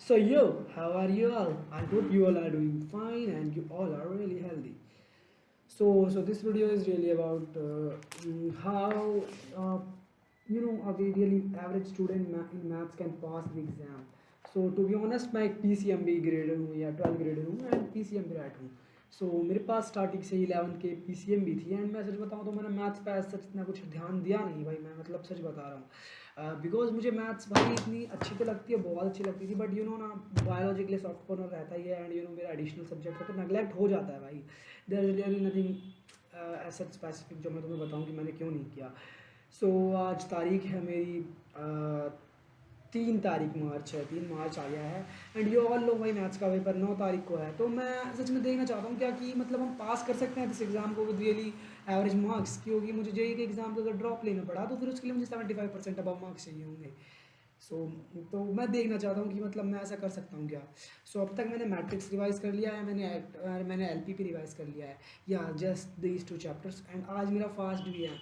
So yo, how are you all? I hope you all are doing fine and you all are really healthy. So this video is really about how uh, a really average student in maths can pass the exam. So to be honest, मैं एक PCMB grader हूँ या 12 grader हूँ and PCM grade हूँ. सो मेरे पास starting से 11 के PCM भी थी एंड मैं सच बताऊँ तो मैंने मैथ्स पे सच इतना कुछ ध्यान दिया नहीं भाई, मैं मतलब सच बता रहा हूँ. बिकॉज मुझे मैथ्स भाई इतनी अच्छी तो लगती है, बहुत अच्छी लगती थी, बट ना बायोलॉजी के लिए सॉफ्ट कॉर्नर रहता ही है एंड मेरा एडिशनल सब्जेक्ट है तो नेगलेक्ट हो जाता है भाई. देयर इज रियली नथिंग ऐसा स्पेसिफिक जो मैं तुम्हें बताऊँ कि मैंने क्यों नहीं किया. सो आज तारीख है मेरी 3 तारीख मार्च है, 3 मार्च आ गया है एंड यू ऑल नो भाई मैथ्स का पेपर 9 तारीख को है. तो मैं सच में देखना चाहता हूँ क्या कि मतलब हम पास कर सकते हैं इस एग्ज़ाम को विद रियली एवरेज मार्क्स, क्योंकि मुझे जेई के एग्ज़ाम का अगर ड्रॉप लेना पड़ा तो फिर उसके लिए मुझे 75% अबव मार्क्स चाहिए होंगे. सो तो मैं देखना चाहता हूँ कि मतलब मैं ऐसा कर सकता हूँ क्या. अब तक मैंने मैट्रिक्स रिवाइज़ कर लिया है, मैंने एलपीपी रिवाइज़ कर लिया है, या जस्ट दीज 2 चैप्टर्स, एंड आज मेरा फास्ट भी है.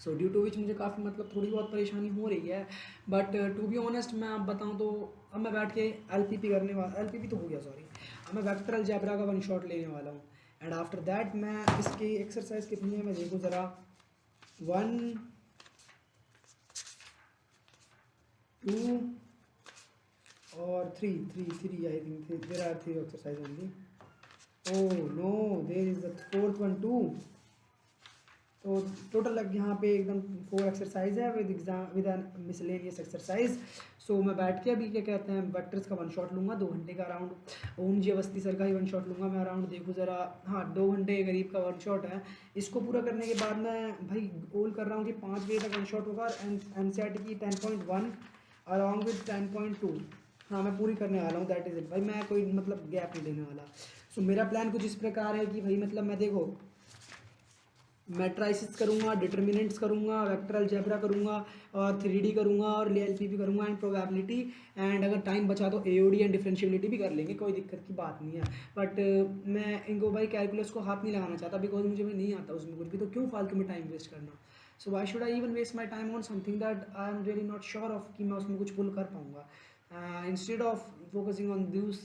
सो ड्यू टू विच मुझे काफ़ी मतलब थोड़ी बहुत परेशानी हो रही है, बट टू बी ऑनेस्ट मैं आप बताऊँ तो अब मैं बैठ के एलपीपी करने वाला, एलपीपी तो हो गया सॉरी, अब मैं वेक्टर अलजेब्रा का वन शॉट लेने वाला हूँ एंड आफ्टर दैट मैं इसकी एक्सरसाइज कितनी है मैं देखूँ ज़रा. 1 2 और 3 I think there are 3 exercise only. Oh no, there is the fourth one 2. तो टोटल लग यहाँ पे एकदम 4 एक्सरसाइज है with exam with an miscellaneous exercise. So मैं बैठ के अभी क्या कहते हैं वेक्टर्स का वन शॉट लूँगा 2 घंटे का अराउंड. ओम जी अवस्थी सर का ही वन शॉट लूँगा मैं अराउंड, देखूँ ज़रा. हाँ 2 घंटे के करीब का वन शॉट है. इसको पूरा करने के बाद मैं भाई गोल कर रहा हूँ कि 5 बजे तक वन शॉट होगा. एन सी आर टी की 10.1 अलॉन्ग विद 10.2 हाँ मैं पूरी करने वाला हूँ. दैट इज़ इट भाई, मैं कोई मतलब गैप नहीं देने वाला. सो मेरा प्लान कुछ इस प्रकार है कि भाई मतलब मैं देखो मैट्राइसिस करूँगा, डिटर्मिनेंट्स करूँगा, वेक्टर अलजेब्रा करूँगा और 3D करूँगा और एलपीपी करूँगा एंड प्रोबेबिलिटी, एंड अगर टाइम बचा तो एओडी एंड डिफरेंशियबिलिटी भी कर लेंगे, कोई दिक्कत की बात नहीं है. बट मैं इनको भाई कैलकुलस को हाथ नहीं लगाना चाहता बिकॉज मुझे भी नहीं आता उसमें कुछ भी, तो क्यों फालतू में टाइम वेस्ट करना. So why should I even waste my time on something that I am really not sure of कि मैं उसमें कुछ पुल कर पाऊँगा. Instead of focusing on those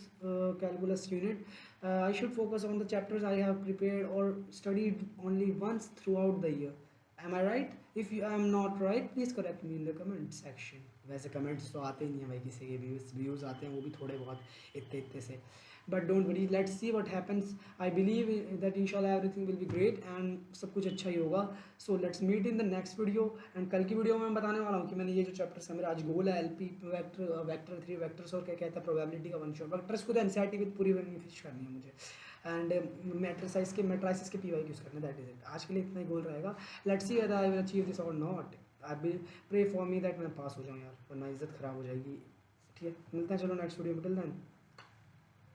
calculus unit, I should focus on the chapters I have prepared or studied only once throughout the year. Am I right? If you am not right, please correct me in the comment section. वैसे comments तो आते ही नहीं है भाई, किसी के views आते हैं वो भी थोड़े बहुत इतने इतने से. But don't worry, let's see what happens. I believe that इंशाल्लाह everything will be great and सब कुछ अच्छा ही होगा. So let's meet in the next video. And कल की वीडियो में मैं बताने वाला हूँ कि मैंने ये जो चैप्टर्स है मेरा आज गोल है एलपी वेक्टर 3 वेक्टर्स और क्या कहता है प्रोबेबिलिटी का वन शॉट. वेक्टर्स को तो एनसीईआरटी विद पूरी फिनिश करनी है मुझे एंड मैट्रिसाइज के पीवाई यूज़ करना. That is it. आज के लिए इतना ही गोल रहेगा. Let's see whether I will achieve this or not. I will pray for me that मैं पास हो जाऊँ यार, वरना इज्जत ख़राब हो जाएगी. ठीक है, मिलते हैं चलो नेक्स्ट वीडियो में. Till then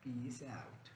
peace out.